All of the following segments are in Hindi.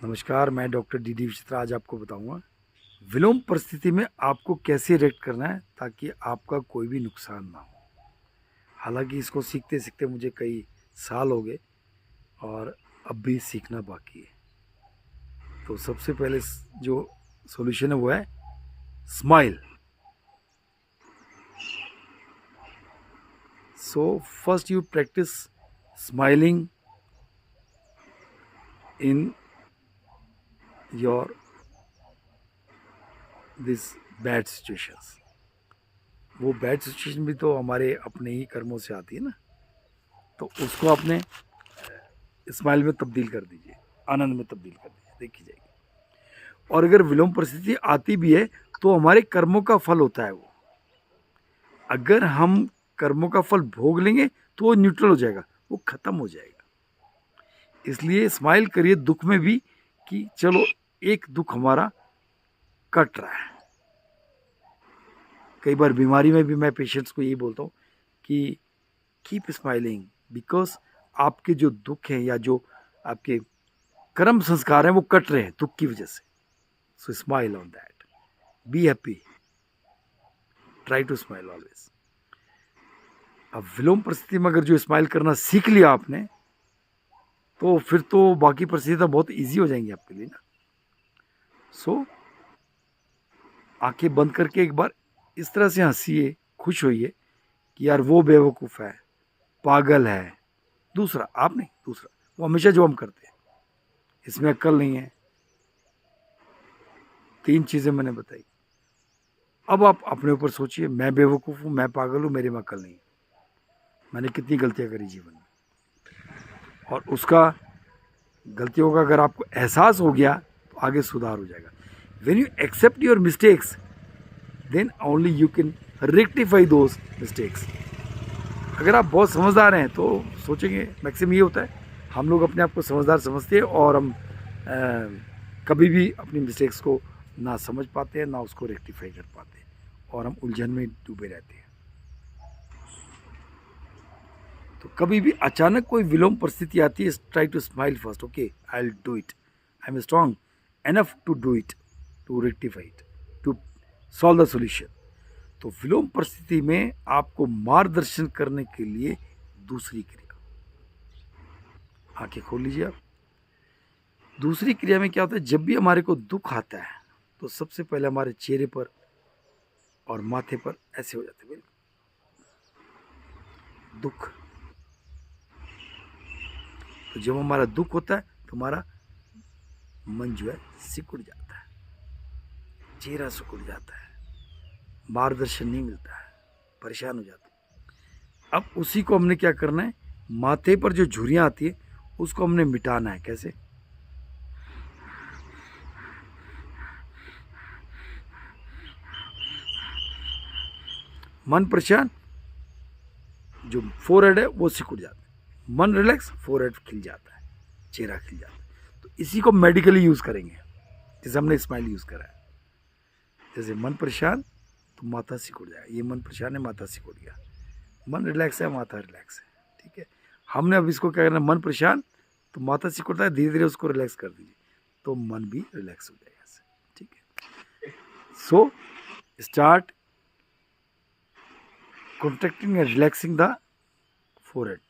नमस्कार, मैं डॉक्टर डी विचित्रा आज आपको बताऊंगा विलोम परिस्थिति में आपको कैसे रिएक्ट करना है ताकि आपका कोई भी नुकसान ना हो। हालांकि इसको सीखते सीखते मुझे कई साल हो गए और अब भी सीखना बाकी है। तो सबसे पहले जो सॉल्यूशन है वो है smile. So first you practice smiling in your this bad situations. वो बैड सिचुएशन भी तो हमारे अपने ही कर्मों से आती है ना, तो उसको अपने स्माइल में तब्दील कर दीजिए, आनंद में तब्दील कर दीजिए, देखी जाएगी। और अगर विलोम परिस्थिति आती भी है तो हमारे कर्मों का फल होता है वो। अगर हम कर्मों का फल भोग लेंगे तो वो न्यूट्रल हो जाएगा, वो खत्म हो जाएगा। इसलिए स्माइल करिए दुख में भी कि चलो एक दुख हमारा कट रहा है। कई बार बीमारी में भी मैं पेशेंट्स को यही बोलता हूँ कि कीप स्माइलिंग, बिकॉज आपके जो दुख हैं या जो आपके कर्म संस्कार हैं वो कट रहे हैं दुख की वजह से। So smile on that, be happy, try to smile always. अब विलोम परिस्थिति में अगर जो स्माइल करना सीख लिया आपने तो फिर तो बाकी परिस्थितियाँ बहुत इजी हो जाएंगी आपके लिए ना। सो आंखें बंद करके एक बार इस तरह से हंसिए, खुश होइए कि यार वो बेवकूफ़ है, पागल है। दूसरा आप नहीं, दूसरा वो हमेशा जो हम करते हैं, इसमें अक्ल नहीं है। 3 चीज़ें मैंने बताई। अब आप अपने ऊपर सोचिए, मैं बेवकूफ़ हूँ, मैं पागल हूँ, मेरे में अक्ल नहीं है। मैंने कितनी गलतियाँ करी जीवन में, और उसका गलतियों का अगर आपको एहसास हो गया तो आगे सुधार हो जाएगा। When you accept your mistakes then only you can rectify those mistakes. अगर आप बहुत समझदार हैं तो सोचेंगे, मैक्सिमम ये होता है हम लोग अपने आप को समझदार समझते हैं और हम कभी भी अपनी मिस्टेक्स को ना समझ पाते हैं, ना उसको रेक्टिफाई कर पाते हैं, और हम उलझन में डूबे रहते हैं। तो कभी भी अचानक कोई विलोम परिस्थिति आती है, try to smile first. Okay, I will do it, I am strong enough to do it, to rectify it, to solve the solution. तो विलोम परिस्थिति में आपको मार्गदर्शन करने के लिए दूसरी क्रिया, आंखें खोल लीजिए आप। दूसरी क्रिया में क्या होता है, जब भी हमारे को दुख आता है तो सबसे पहले हमारे चेहरे पर और माथे पर ऐसे हो जाते हैं दुख। तो जब हमारा दुख होता है तो हमारा मन जो है सिकुड़ जाता है, चेहरा सिकुड़ जाता है, मार्गदर्शन नहीं मिलता है, परेशान हो जाते हैं। अब उसी को हमने क्या करना है, माथे पर जो झुर्रियाँ आती है उसको हमने मिटाना है। कैसे? मन परेशान, जो फोरहेड है वो सिकुड़ जाता है, मन रिलैक्स, फोरहेड खिल जाता है, चेहरा खिल जाता है। तो इसी को मेडिकली यूज़ करेंगे, जैसे हमने स्माइल यूज़ करा है। जैसे मन परेशान तो माथा सिकुड़ जाए, ये मन परेशान है, माथा सिकुड़ गया। मन रिलैक्स है, माथा रिलैक्स है। ठीक है, हमने अब इसको क्या करना, मन परेशान तो माथा सिकुड़ता है, धीरे धीरे उसको रिलैक्स कर दीजिए तो मन भी रिलैक्स हो जाएगा ऐसे। ठीक है, so start contracting and relaxing the forehead,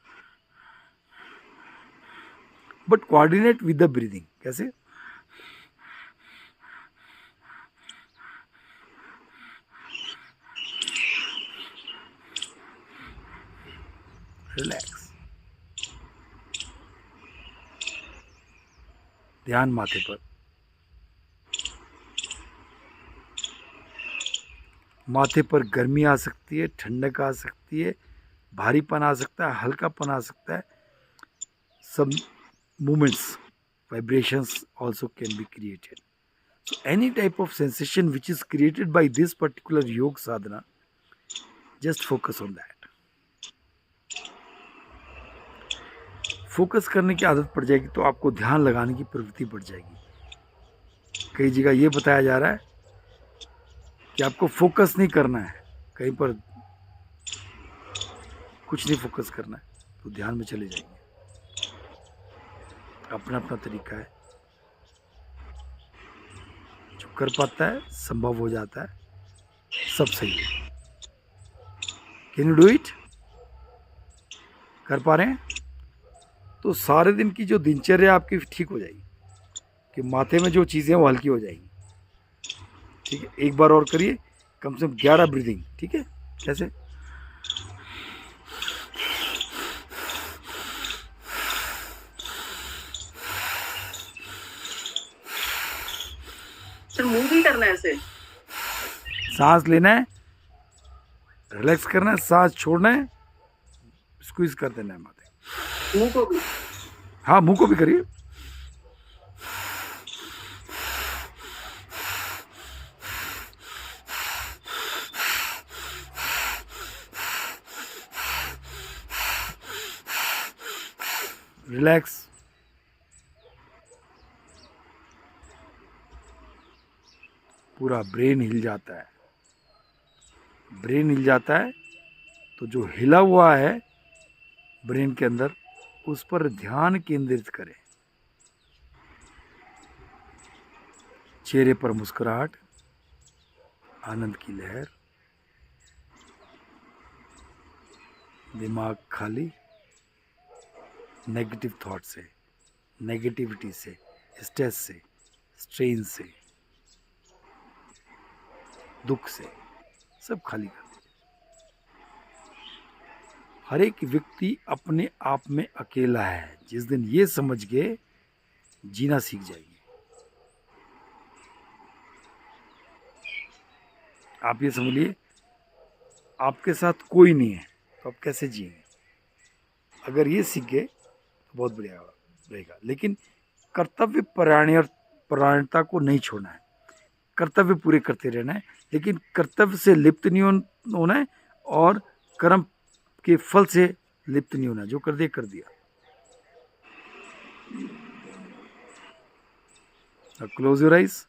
but coordinate with the breathing. कैसे? रिलैक्स, ध्यान माथे पर। माथे पर गर्मी आ सकती है, ठंडक आ सकती है, भारीपन आ सकता है, हल्कापन आ सकता है। some movements, vibrations also can be created. So any type of sensation which is created by this particular yoga sadhana, just focus on that. Focus करने की आदत पड़ जाएगी तो आपको ध्यान लगाने की प्रवृत्ति बढ़ जाएगी। कई जगह ये बताया जा रहा है कि आपको फोकस नहीं करना है, कहीं पर कुछ नहीं फोकस करना है, तो ध्यान में चले जाएंगे। अपना अपना तरीका है, कर पाता है, संभव हो जाता है, सब सही है। Can you do it? कर पा रहे हैं? तो सारे दिन की जो दिनचर्या आपकी ठीक हो जाएगी, कि माथे में जो चीज़ें हैं वो हल्की हो जाएंगी। ठीक है, एक बार और करिए, कम से कम 11 ब्रीदिंग। ठीक है, कैसे? सर मुंह भी करना है ऐसे? सांस लेना है, रिलैक्स करना है, सांस छोड़ना है, स्क्वीज कर देना है माथे। मुंह को भी? हाँ, मुंह को भी करिए। रिलैक्स। पूरा ब्रेन हिल जाता है। ब्रेन हिल जाता है तो जो हिला हुआ है ब्रेन के अंदर, उस पर ध्यान केंद्रित करें। चेहरे पर मुस्कुराहट, आनंद की लहर, दिमाग खाली नेगेटिव थॉट से, नेगेटिविटी से, स्ट्रेस से, स्ट्रेन से, दुख से, सब खाली कर दीजिए। हर एक व्यक्ति अपने आप में अकेला है। जिस दिन ये समझ गए, जीना सीख जाएंगे। आप ये समझिए, आपके साथ कोई नहीं है तो आप कैसे जिएंगे? अगर ये सीख गए तो बहुत बढ़िया रहेगा। लेकिन कर्तव्य परायणता को नहीं छोड़ना है। कर्तव्य पूरे करते रहना है, लेकिन कर्तव्य से लिप्त नहीं होना है, और कर्म के फल से लिप्त नहीं होना। जो कर दिया कर दिया। Close your eyes.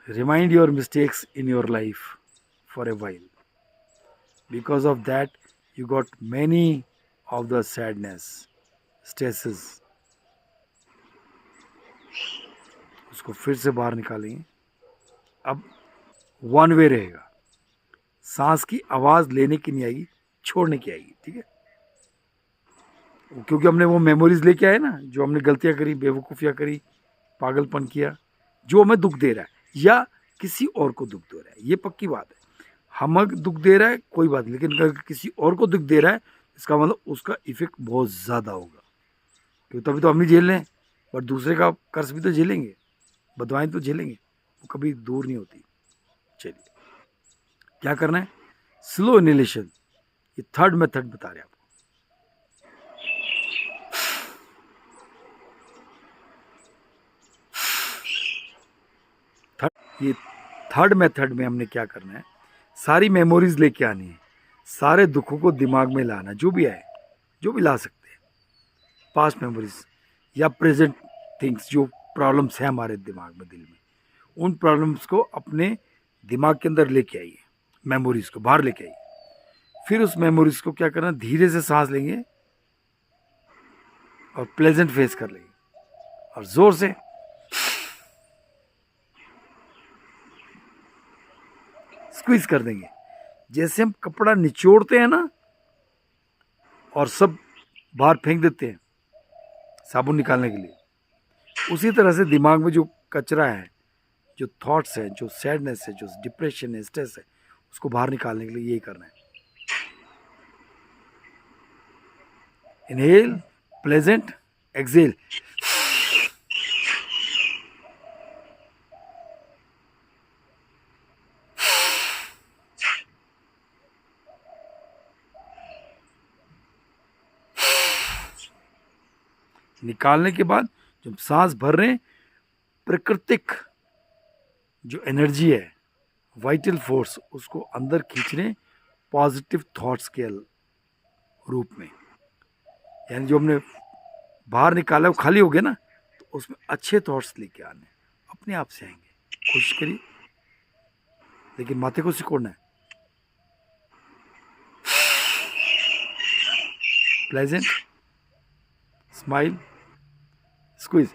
Remind your mistakes in your life for a while. Because of that, you got many of the sadness, stresses. उसको फिर से बाहर निकालेंगे। अब वन वे रहेगा। सांस की आवाज़ लेने की नहीं आएगी, छोड़ने की आएगी। ठीक है, क्योंकि हमने वो मेमोरीज लेके आए ना, जो हमने गलतियां करी, बेवकूफ़ियाँ करी, पागलपन किया, जो हमें दुख दे रहा है या किसी और को दुख दे रहा है। ये पक्की बात है। हमें दुख दे रहा है कोई बात नहीं, लेकिन अगर किसी और को दुख दे रहा है, इसका मतलब उसका इफेक्ट बहुत ज़्यादा होगा। क्योंकि तभी तो हम ही झेल लें, पर दूसरे का कर्ज भी तो झेलेंगे, बदवाएं तो झेलेंगे, वो कभी दूर नहीं होती। चलिए, क्या करना है? Slow inhalation. ये थर्ड मेथड बता रहे हैं आपको। ये थर्ड मेथड में हमने क्या करना है? सारी मेमोरीज लेके आनी है, सारे दुखों को दिमाग में लाना, जो भी आए, जो भी ला सकते हैं, पास्ट मेमोरीज या प्रेजेंट थिंग्स, जो प्रॉब्लम्स हैं हमारे दिमाग में, दिल में, उन प्रॉब्लम्स को अपने दिमाग के अंदर लेके आइए, मेमोरीज को बाहर लेके आइए। फिर उस मेमोरीज को क्या करना, धीरे से सांस लेंगे और प्लेजेंट फेस कर लेंगे, और जोर से स्क्वीज कर देंगे। जैसे हम कपड़ा निचोड़ते हैं ना और सब बाहर फेंक देते हैं साबुन निकालने के लिए, उसी तरह से दिमाग में जो कचरा है, जो थॉट्स हैं, जो सैडनेस है, जो डिप्रेशन है, स्ट्रेस है, उसको बाहर निकालने के लिए यही करना है। Inhale, pleasant, exhale. निकालने के बाद जब सांस भर रहे हैं, प्राकृतिक जो एनर्जी है, वाइटल फोर्स, उसको अंदर खींच रहे हैं पॉजिटिव थॉट्स के रूप में। यानी जो हमने बाहर निकाला वो खाली हो गया ना, तो उसमें अच्छे थॉट्स लेके आने, अपने आप से आएंगे। कोशिश करिए, लेकिन माथे को सिकोड़ना है। Pleasant, smile, squeeze.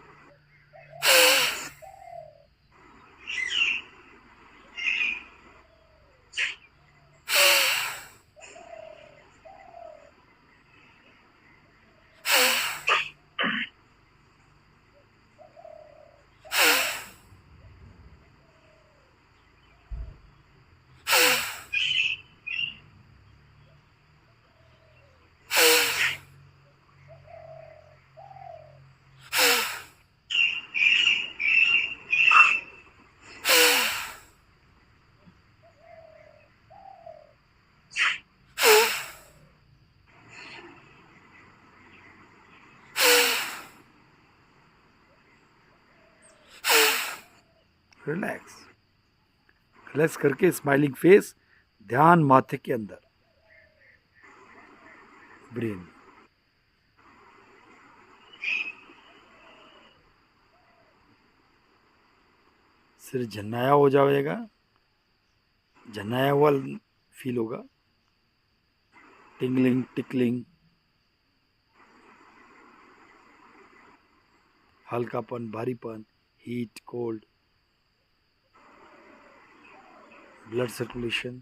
Relax. Relax करके स्माइलिंग फेस, ध्यान माथे के अंदर, ब्रेन. सिर झन्नाया हो जाएगा, झन्नाया हुआ फील होगा. टिंगलिंग, टिकलिंग, हल्कापन, भारीपन, हीट, कोल्ड, ब्लड सर्कुलेशन.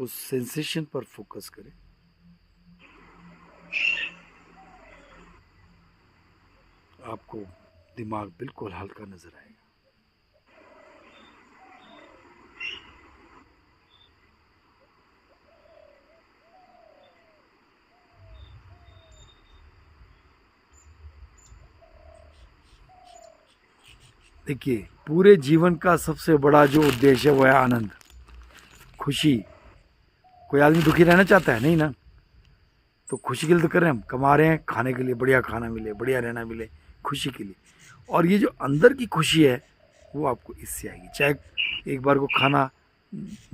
उस सेंसेशन पर फोकस करें. आपको दिमाग बिल्कुल हल्का नजर आएगा. देखिए, पूरे जीवन का सबसे बड़ा जो उद्देश्य है वो है आनंद, खुशी. कोई आदमी दुखी रहना चाहता है? नहीं ना. तो खुशी के लिए तो कर रहे हैं हम, कमा रहे हैं खाने के लिए, बढ़िया खाना मिले, बढ़िया रहना मिले, खुशी के लिए. और ये जो अंदर की खुशी है वो आपको इससे आएगी. चाहे एक बार को खाना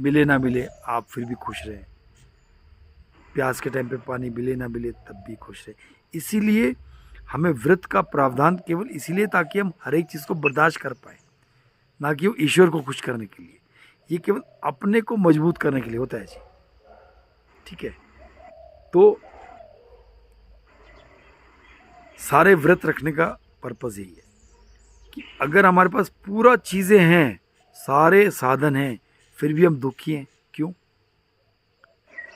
मिले ना मिले, आप फिर भी खुश रहें. प्यास के टाइम पे पानी मिले ना मिले, तब भी खुश रहें. इसीलिए हमें व्रत का प्रावधान केवल इसीलिए ताकि हम हर एक चीज़ को बर्दाश्त कर पाए, ना कि वो ईश्वर को खुश करने के लिए. ये केवल अपने को मजबूत करने के लिए होता है जी. ठीक है. तो सारे व्रत रखने का पर्पज़ यही है कि अगर हमारे पास पूरा चीज़ें हैं, सारे साधन हैं, फिर भी हम दुखी हैं, क्यों?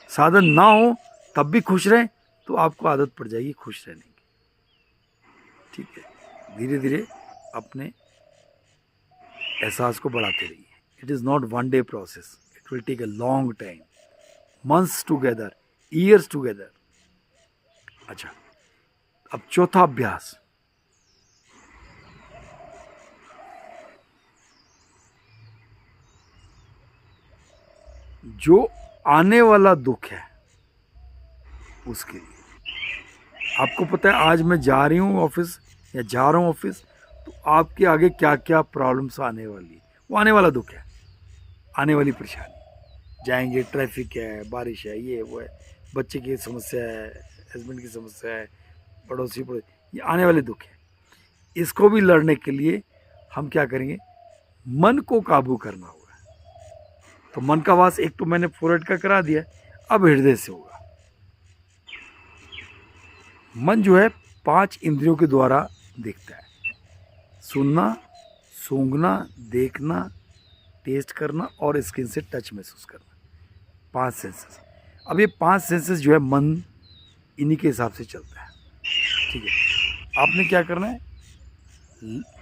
साधन ना हो तब भी खुश रहें तो आपको आदत पड़ जाएगी खुश रहने की. ठीक है. धीरे धीरे अपने एहसास को बढ़ाते रहिए. It is not one day process, it will take a long time, months together, years together. अच्छा, अब चौथा अभ्यास. जो आने वाला दुख है उसके लिए आपको पता है, आज मैं जा रही हूँ ऑफिस या जा रहा हूँ ऑफिस, तो आपके आगे क्या क्या प्रॉब्लम्स आने वाली है, वो आने वाला दुख है, आने वाली परेशानी. जाएंगे, ट्रैफिक है, बारिश है, ये वो है, बच्चे की समस्या है, हस्बैंड की समस्या है, पड़ोसी, ये आने वाले दुख है. इसको भी लड़ने के लिए हम क्या करेंगे? मन को काबू करना होगा. तो मन का वास एक तो मैंने फोरहेड का करा दिया, अब हृदय से होगा. मन जो है 5 इंद्रियों के द्वारा देखता है. सुनना, सूंघना, देखना, टेस्ट करना और स्किन से टच महसूस करना. 5 सेंसेस. अब ये 5 सेंसेस जो है मन इन्हीं के हिसाब से चलता है. ठीक है. आपने क्या करना है?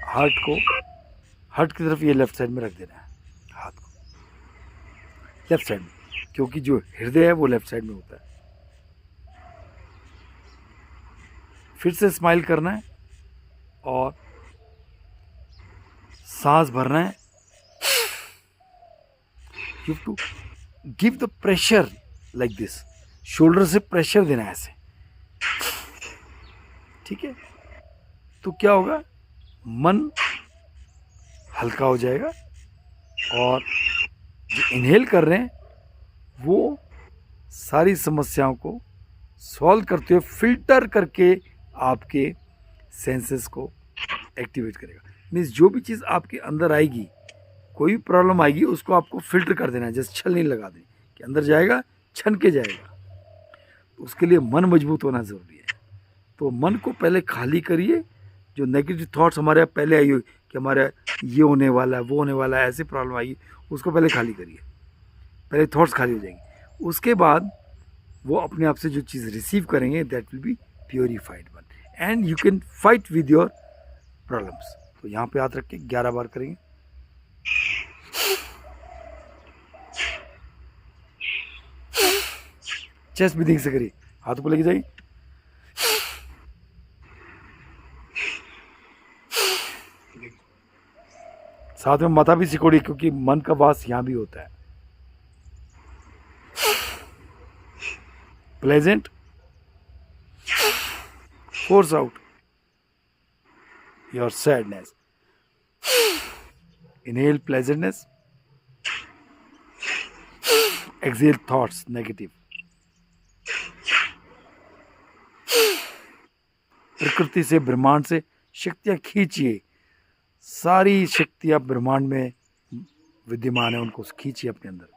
हार्ट की तरफ ये लेफ्ट साइड में रख देना है हाथ को, लेफ्ट साइड में, क्योंकि जो हृदय है वो लेफ्ट साइड में होता है. फिर से स्माइल करना है और सांस भरना है. You have to give the pressure like this. Shoulder से प्रेशर देना है ऐसे. ठीक है. तो क्या होगा? मन हल्का हो जाएगा और जो इनहेल कर रहे हैं वो सारी समस्याओं को सॉल्व करते हुए फिल्टर करके आपके सेंसेस को एक्टिवेट करेगा. मीन्स जो भी चीज़ आपके अंदर आएगी, कोई भी प्रॉब्लम आएगी, उसको आपको फिल्टर कर देना है, जैसे छलनी लगा दें कि अंदर जाएगा, छन के जाएगा। तो उसके लिए मन मजबूत होना ज़रूरी है। तो मन को पहले खाली करिए। जो नेगेटिव थॉट्स हमारे पहले आई हो कि हमारा ये होने वाला है, वो होने वाला है, ऐसी प्रॉब्लम आई, उसको पहले खाली करिए। पहले थॉट्स खाली हो जाएंगे, उसके बाद वो अपने आप से जो चीज़ रिसीव करेंगे that will be purified one, and you can fight with your problems. तो यहाँ पे याद रख के 11 बार करेंगे। चेस्ट ब्रीदिंग से करिए, हाथों पर लेके जाइए। साथ में माथा भी सिकोड़िए, क्योंकि मन का वास यहाँ भी होता है। Pleasant, force out your sadness. Inhale pleasantness, exhale thoughts negative. प्रकृति से, ब्रह्मांड से शक्तियां खींचिए। सारी शक्तियां ब्रह्मांड में विद्यमान है, उनको खींचिए अपने अंदर।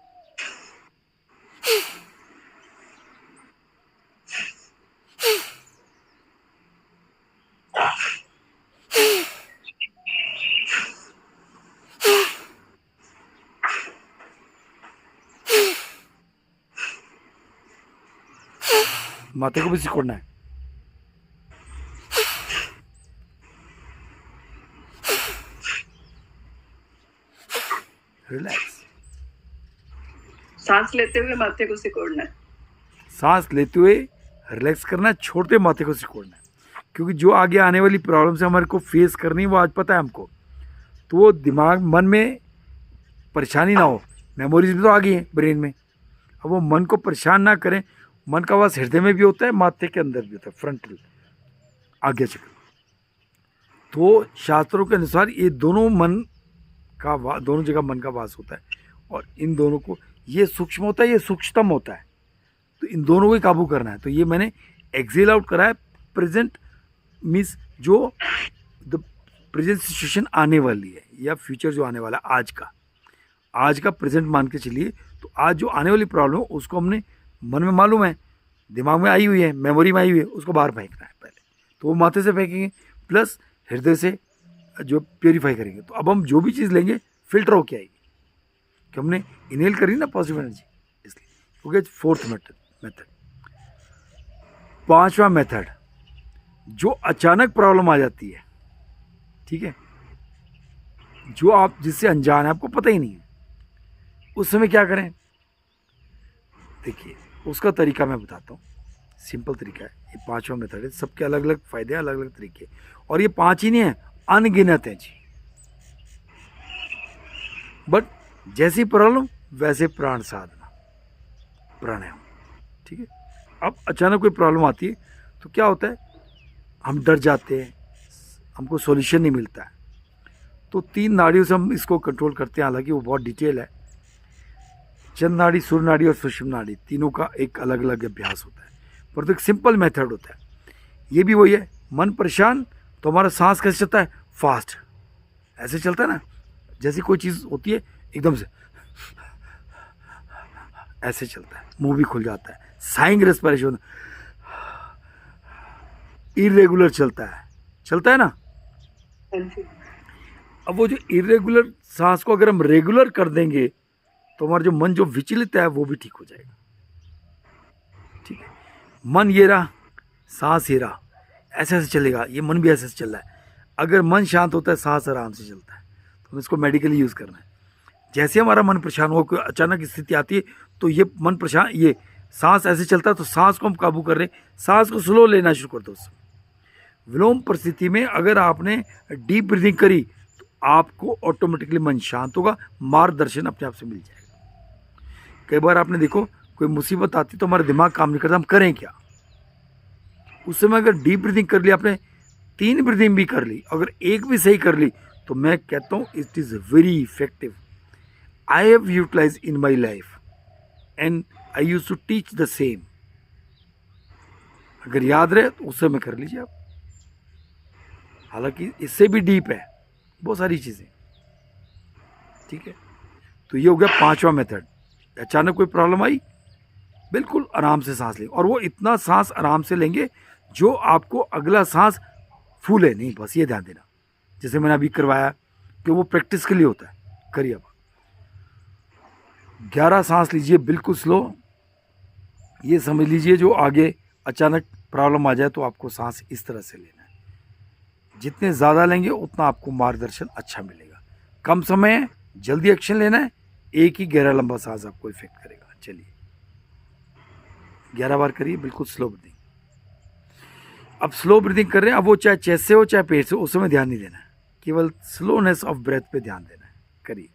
माथे को भी सिकोड़ना है। रिलैक्स। सांस लेते हुए माथे को सिकोड़ना है। सांस लेते हुए रिलैक्स करना है, छोड़ते हुए माथे को सिकोड़ना है। क्योंकि जो आगे आने वाली प्रॉब्लम से हमारे को फेस करनी है वो आज पता है हमको। तो वो दिमाग, मन में परेशानी ना हो। मेमोरीज भी तो आ गई हैं ब्रेन में। अब वो मन को परेशान ना करें। मन का वास हृदय में भी होता है, माथे के अंदर भी होता है, फ्रंटल आज्ञा चक्र। तो शास्त्रों के अनुसार ये दोनों मन का दोनों जगह मन का वास होता है, और इन दोनों को, ये सूक्ष्म होता है, ये सूक्ष्मतम होता है। तो इन दोनों को ही काबू करना है। तो ये मैंने एक्सेल आउट करा है। प्रेजेंट मीन्स जो द प्रेजेंट सिचुएशन आने वाली है, या फ्यूचर जो आने वाला है, आज का प्रेजेंट मान के चलिए। तो आज जो आने वाली प्रॉब्लम है उसको हमने मन में मालूम है, दिमाग में आई हुई है, मेमोरी में आई हुई है, उसको बाहर फेंकना है पहले। तो वो माथे से फेंकेंगे, प्लस हृदय से जो प्योरीफाई करेंगे। तो अब हम जो भी चीज़ लेंगे फिल्टर होके आएगी, कि हमने इनहेल करी ना पॉजिटिव एनर्जी, इसलिए। Okay, fourth method. पांचवा मेथड, जो अचानक प्रॉब्लम आ जाती है, ठीक है, जो आप जिससे अनजान है, आपको पता ही नहीं है, उस समय क्या करें? देखिए, उसका तरीका मैं बताता हूँ। सिंपल तरीका है, ये पांचवा मेथड है। सबके अलग अलग फायदे, अलग अलग तरीके, और ये 5 ही नहीं है, अनगिनत है जी। बट जैसी प्रॉब्लम वैसे प्राण साधना, प्राणायाम, ठीक है। अब अचानक कोई प्रॉब्लम आती है तो क्या होता है, हम डर जाते हैं, हमको सॉल्यूशन नहीं मिलता है। तो 3 नाड़ियों से हम इसको कंट्रोल करते हैं। हालांकि वो बहुत डिटेल है। चंद्र नाड़ी, सूर्य नाड़ी और सुषुम्ना नाड़ी, तीनों का एक अलग अलग अभ्यास होता है, पर तो एक सिंपल मेथड होता है। ये भी वही है। मन परेशान तो हमारा सांस कैसे चलता है? फास्ट, ऐसे चलता है ना। जैसी कोई चीज़ होती है एकदम से ऐसे चलता है, मुंह भी खुल जाता है, साइंग रेस्पिरेशन, इरेगुलर चलता है ना। अब वो जो इरेगुलर सांस को अगर हम रेगुलर कर देंगे तो हमारा जो मन जो विचलित है वो भी ठीक हो जाएगा, ठीक है। मन ये रहा, सांस ये रहा, ऐसे ऐसे चलेगा, ये मन भी ऐसे ऐसे चल रहा है। अगर मन शांत होता है, सांस आराम से चलता है। तो हमें इसको मेडिकली यूज़ करना है। जैसे हमारा मन परेशान हो, कोई अचानक स्थिति आती है, तो ये मन परेशान, ये सांस ऐसे चलता है, तो सांस को हम काबू कर रहे हैं, सांस को स्लो लेना शुरू कर दो। विलोम परिस्थिति में अगर आपने डीप ब्रीदिंग करी तो आपको ऑटोमेटिकली मन शांत होगा, मार्गदर्शन अपने आप से मिल जाएगा। कई बार आपने देखो, कोई मुसीबत आती तो हमारा दिमाग काम नहीं करता, हम करें क्या? उस समय अगर डीप ब्रीदिंग कर ली आपने, 3 ब्रीदिंग भी कर ली, अगर एक भी सही कर ली, तो मैं कहता हूँ it is very effective. I have utilize in my life and I use to teach the same. अगर याद रहे तो उस समय कर लीजिए आप। हालांकि इससे भी डीप है बहुत सारी चीज़ें, ठीक है। तो ये हो गया 5वां मेथड, अचानक कोई प्रॉब्लम आई, बिल्कुल आराम से सांस लें, और वो इतना सांस आराम से लेंगे जो आपको अगला सांस फूले नहीं, बस ये ध्यान देना। जैसे मैंने अभी करवाया कि वो प्रैक्टिस के लिए होता है, करिए। अब 11 सांस लीजिए बिल्कुल स्लो। ये समझ लीजिए जो आगे अचानक प्रॉब्लम आ जाए तो आपको सांस इस तरह से लेना है। जितने ज़्यादा लेंगे उतना आपको मार्गदर्शन अच्छा मिलेगा। कम समय है, जल्दी एक्शन लेना है, एक ही गहरा लंबा सांस आपको इफेक्ट करेगा। चलिए 11 बार करिए, बिल्कुल स्लो ब्रीदिंग। अब स्लो ब्रीदिंग कर रहे हैं, अब वो चाहे चेस्ट से हो चाहे पेट से, उस समय ध्यान नहीं देना है, केवल स्लोनेस ऑफ ब्रेथ पे ध्यान देना है। करिए।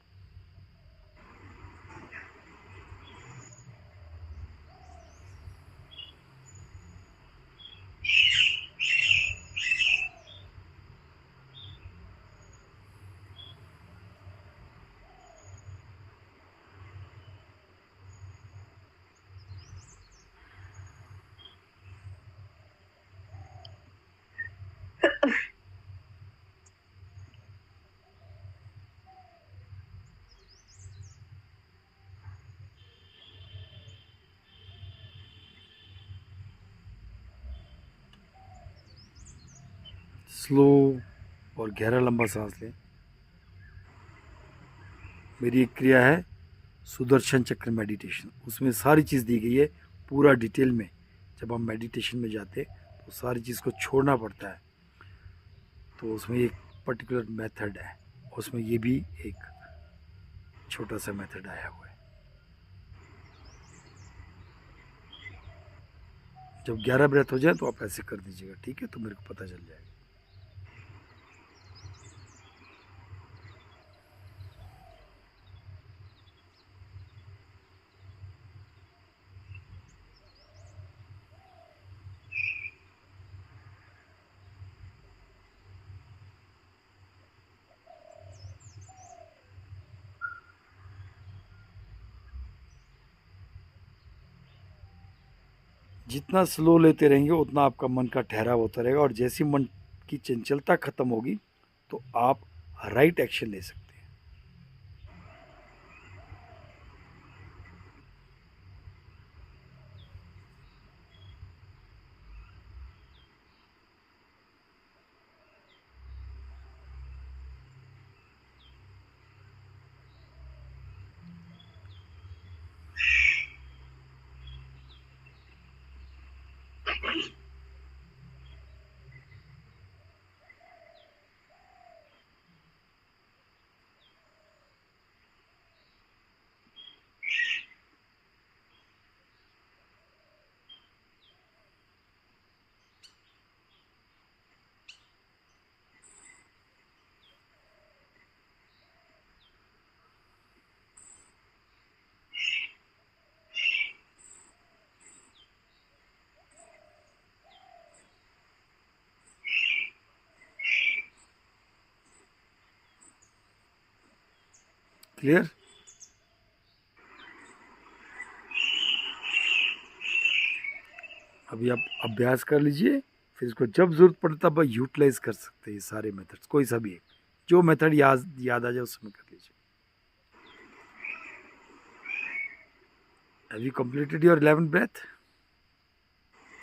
स्लो और गहरा लंबा सांस लें। मेरी एक क्रिया है सुदर्शन चक्र मेडिटेशन, उसमें सारी चीज़ दी गई है पूरा डिटेल में। जब हम मेडिटेशन में जाते तो सारी चीज़ को छोड़ना पड़ता है, तो उसमें एक पर्टिकुलर मेथड है, उसमें ये भी एक छोटा सा मेथड आया हुआ है। जब 11 ब्रेथ हो जाए तो आप ऐसे कर दीजिएगा, ठीक है, तो मेरे को पता चल जाएगा। जितना स्लो लेते रहेंगे उतना आपका मन का ठहराव होता रहेगा, और जैसी मन की चंचलता खत्म होगी तो आप राइट एक्शन ले सकते हैं। क्लियर? अभी आप अभ्यास कर लीजिए, फिर इसको जब जरूरत पड़े तब यूटिलाइज कर सकते हैं ये सारे मेथड्स, कोई सा भी एक, जो मेथड याद आ जाए उस समय कर लीजिए। Have you completed your 11th breath?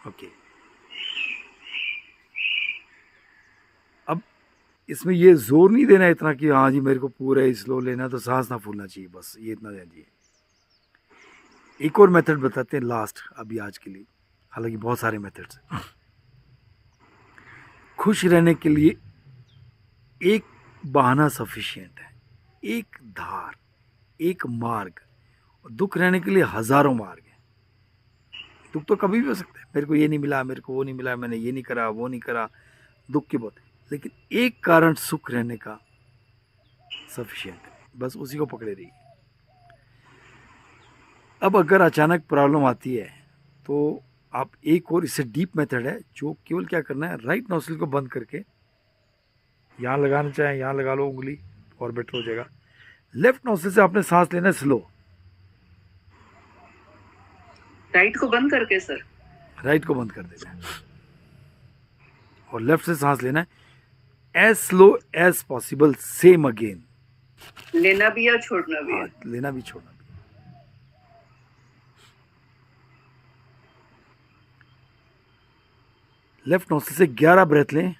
Okay. अब इसमें ये जोर नहीं देना इतना कि हाँ जी मेरे को पूरा ही स्लो लेना, तो सांस ना फूलना चाहिए, बस ये इतना ध्यान दिए। एक और मेथड बताते हैं लास्ट अभी आज के लिए, हालांकि बहुत सारे मेथड्स हैं। खुश रहने के लिए एक बहाना सफिशिएंट है, एक धार, एक मार्ग। दुख रहने के लिए हजारों मार्ग हैं। दुख तो कभी भी हो सकता है, मेरे को ये नहीं मिला, मेरे को वो नहीं मिला, मैंने ये नहीं करा, वो नहीं करा, दुख की बहुत, लेकिन एक कारण सुख रहने का सफिशिएंट है, बस उसी को पकड़े रहिए। अब अगर अचानक प्रॉब्लम आती है तो आप एक और इससे डीप मेथड है, जो केवल क्या करना है, राइट नोस्ट्रिल को बंद करके यहाँ लगाना चाहे यहाँ लगा लो उंगली, और बेटर हो जाएगा। लेफ्ट नोस्ट्रिल से आपने सांस लेना है स्लो, राइट को बंद करके सर? राइट को बंद कर देना है, और लेफ्ट से सांस लेना है as slow as possible, same again. लेना भी या छोड़ना भी है? लेना भी छोड़ना भी। लेफ्ट नोस्ट्रिल से 11 ब्रेथ लें,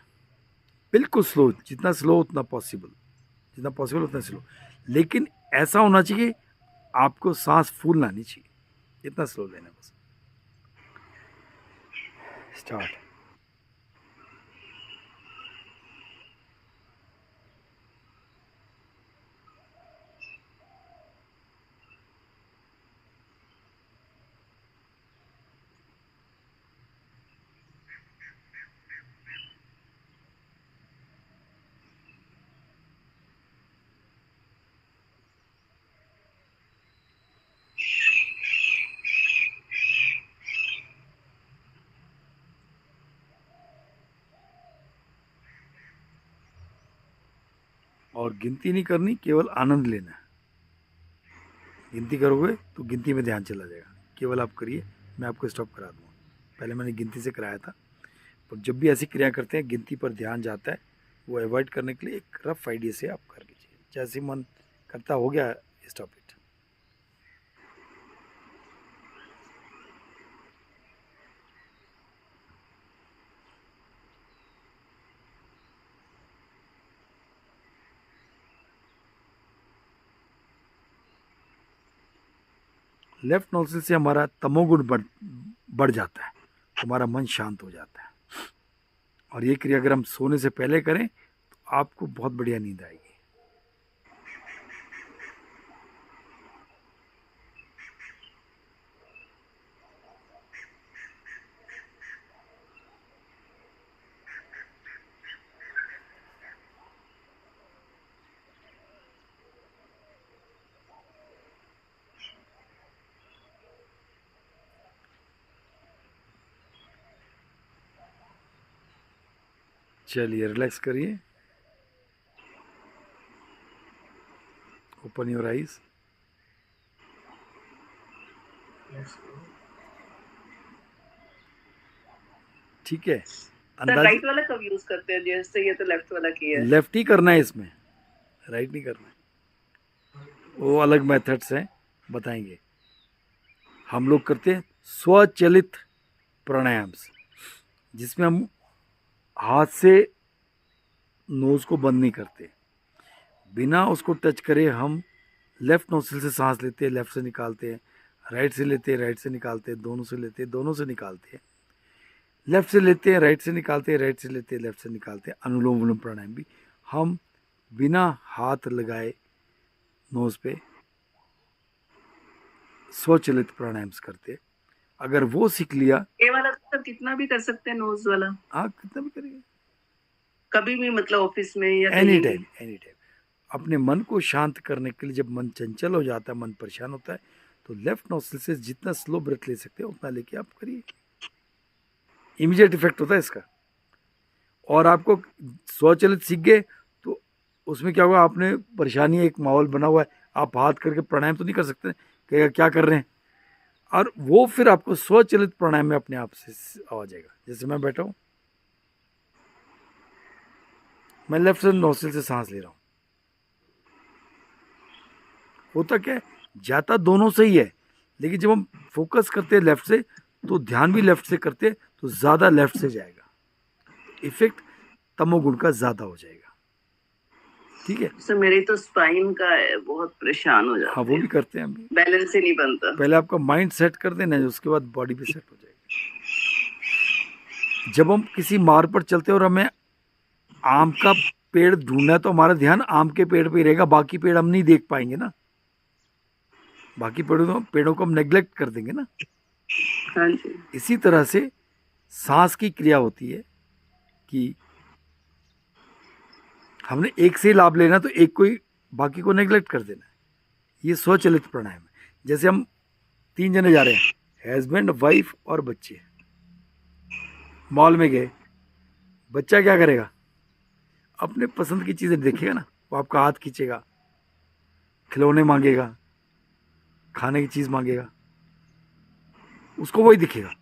बिल्कुल स्लो, जितना स्लो उतना पॉसिबल, जितना पॉसिबल उतना स्लो, लेकिन ऐसा होना चाहिए आपको सांस फूलना नहीं चाहिए, इतना स्लो लेना बस। स्टार्ट। और गिनती नहीं करनी, केवल आनंद लेना है। गिनती करोगे तो गिनती में ध्यान चला जाएगा, केवल आप करिए, मैं आपको स्टॉप करा दूँगा। पहले मैंने गिनती से कराया था, पर जब भी ऐसी क्रिया करते हैं गिनती पर ध्यान जाता है, वो अवॉइड करने के लिए एक रफ आइडिया से आप कर लीजिए, जैसे मन करता हो गया, स्टॉप इट। लेफ्ट नोस्ट्रिल से हमारा तमोगुण बढ़ जाता है, हमारा मन शांत हो जाता है। और ये क्रिया अगर हम सोने से पहले करें तो आपको बहुत बढ़िया नींद आएगी। चलिए रिलैक्स करिए, ओपन योर आइज। ठीक है, सर अंदाज राइट वाला कब यूज करते हैं, जैसे ये तो लेफ्ट वाला किया है। लेफ्ट ही करना है, इसमें राइट नहीं करना है, वो अलग मेथड्स हैं, बताएंगे। हम लोग करते हैं स्वचलित प्राणायाम्स, जिसमें हम हाथ से नोज को बंद नहीं करते, बिना उसको टच करे हम लेफ्ट नोस्ट्रिल से सांस लेते हैं, लेफ्ट से निकालते हैं, राइट से लेते हैं, राइट से निकालते हैं, दोनों से लेते हैं, दोनों से निकालते हैं, लेफ्ट से लेते हैं, राइट से निकालते हैं, राइट से लेते हैं, लेफ्ट से निकालते हैं। अनुलोम विलोम प्राणायाम भी हम बिना हाथ लगाए नोज पे स्वचलित प्राणायाम करते हैं। अगर वो सीख लिया, ये वाला तो सर कितना भी कर सकते हैं, नोज वाला आप कितना भी करिए, कभी भी, मतलब ऑफिस में या एनी कहीं टाइम, एनी टाइम। अपने मन को शांत करने के लिए, जब मन चंचल हो जाता है, मन परेशान होता है, तो लेफ्ट नोस्ट्रिल से जितना स्लो ब्रेथ ले सकते हैं उतना लेके आप करिए, इमीडिएट इफेक्ट होता है इसका। और आपको स्वचलित सीख गए तो उसमें क्या होगा, आपने परेशानी, एक माहौल बना हुआ है, आप हाथ करके प्राणायाम तो नहीं कर सकते, क्या कर रहे हैं, और वो फिर आपको स्वचलित प्राणायाम में अपने आप से आ जाएगा। जैसे मैं बैठा हूँ, मैं लेफ्ट से नोस्ट्रिल से सांस ले रहा हूँ, होता क्या है, जाता दोनों से ही है, लेकिन जब हम फोकस करते हैं लेफ्ट से, तो ध्यान भी लेफ्ट से करते हैं तो ज़्यादा लेफ्ट से जाएगा, इफेक्ट तमोगुण का ज़्यादा हो जाएगा। ठीक है सर, मेरी तो स्पाइन का है, बहुत परेशान हो जाती हाँ, वो भी करते हैं हम भी। बैलेंस ही नहीं बनता। पहले आपका माइंड सेट कर देना, उसके बाद बॉडी भी सेट हो जाएगी। जब हम किसी मार्ग पर चलते हैं और हमें आम का पेड़ ढूंढना है, तो हमारा ध्यान आम के पेड़ पे ही रहेगा, बाकी पेड़ हम नहीं देख पाएंगे ना, बाकी पेड़ों को हम नेग्लेक्ट कर देंगे ना। हाँ जी। इसी तरह से सांस की क्रिया होती है कि हमने एक से ही लाभ लेना, तो एक को ही, बाकी को नेग्लेक्ट कर देना है। ये स्वचलित प्राणायाम है। जैसे हम 3 जने जा रहे हैं, हस्बैंड, वाइफ और बच्चे, मॉल में गए, बच्चा क्या करेगा, अपने पसंद की चीज़ें देखेगा ना, वो आपका हाथ खींचेगा, खिलौने मांगेगा, खाने की चीज़ मांगेगा, उसको वही दिखेगा,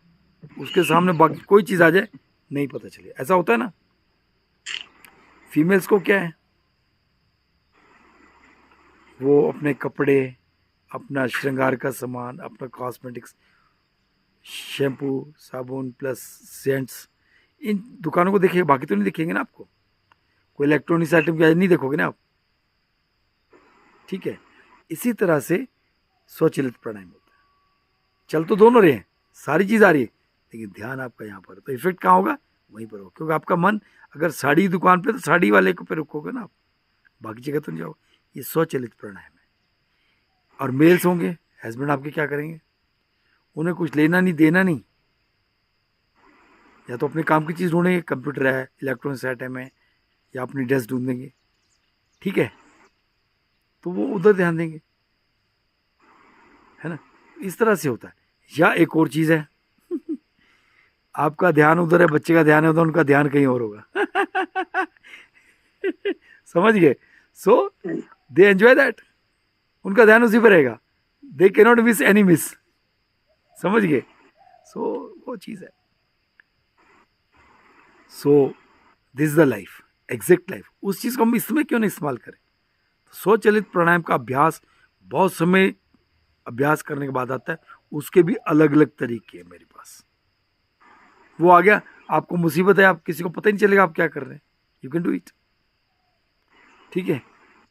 उसके सामने बाकी कोई चीज़ आ जाए नहीं पता चले। ऐसा होता है ना। फीमेल्स को क्या है, वो अपने कपड़े, अपना श्रृंगार का सामान, अपना कॉस्मेटिक्स, शैम्पू, साबुन प्लस सेंट्स, इन दुकानों को देखिए, बाकी तो नहीं दिखेंगे ना आपको, कोई इलेक्ट्रॉनिक्स आइटम की नहीं देखोगे ना आप, ठीक है। इसी तरह से स्वचलित प्राणायाम होता है। चल तो दोनों रहे हैं, सारी चीज़ आ रही है, लेकिन ध्यान आपका यहाँ पर, तो इफेक्ट कहाँ होगा, वहीं पर होगा, क्योंकि आपका मन अगर साड़ी की दुकान पे तो साड़ी वाले को पे रुकोगे ना आप, बाकी जगह तो नहीं जाओगे। ये स्वचलित प्राणायाम है। और मेल्स होंगे, हस्बैंड आपके क्या करेंगे, उन्हें कुछ लेना नहीं देना नहीं, या तो अपने काम की चीज़ ढूंढेंगे, कंप्यूटर है, इलेक्ट्रॉनिक्स आइटम है, या अपनी ड्रेस ढूंढेंगे, ठीक है, तो वो उधर ध्यान देंगे, है ना। इस तरह से होता है। या एक और चीज़ है, आपका ध्यान उधर है, बच्चे का ध्यान है उधर, उनका ध्यान कहीं और होगा। समझ गए। सो दे एंजॉय दैट, उनका ध्यान उसी पर रहेगा, they can not miss any miss, समझ गए। सो वो चीज़ है। So this the life, exact life, उस चीज़ को हम इसमें क्यों नहीं इस्तेमाल करें। स्वचलित प्राणायाम का अभ्यास बहुत समय अभ्यास करने के बाद आता है, उसके भी अलग अलग तरीके हैं मेरे पास। वो आ गया, आपको मुसीबत है, आप किसी को पता ही नहीं चलेगा आप क्या कर रहे हैं, यू कैन डू इट, ठीक है।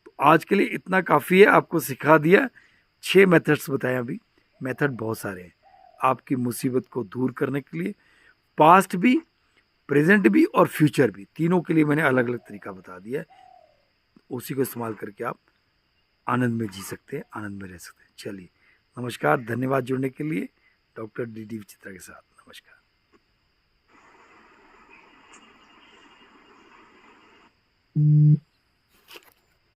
तो आज के लिए इतना काफ़ी है, आपको सिखा दिया, 6 मेथड्स बताए अभी। मेथड बहुत सारे हैं आपकी मुसीबत को दूर करने के लिए, पास्ट भी, प्रेजेंट भी और फ्यूचर भी, तीनों के लिए मैंने अलग अलग तरीका बता दिया है। उसी को इस्तेमाल करके आप आनंद में जी सकते हैं, आनंद में रह सकते हैं। चलिए, नमस्कार, धन्यवाद जुड़ने के लिए। डॉक्टर डी विचित्रा के साथ, नमस्कार।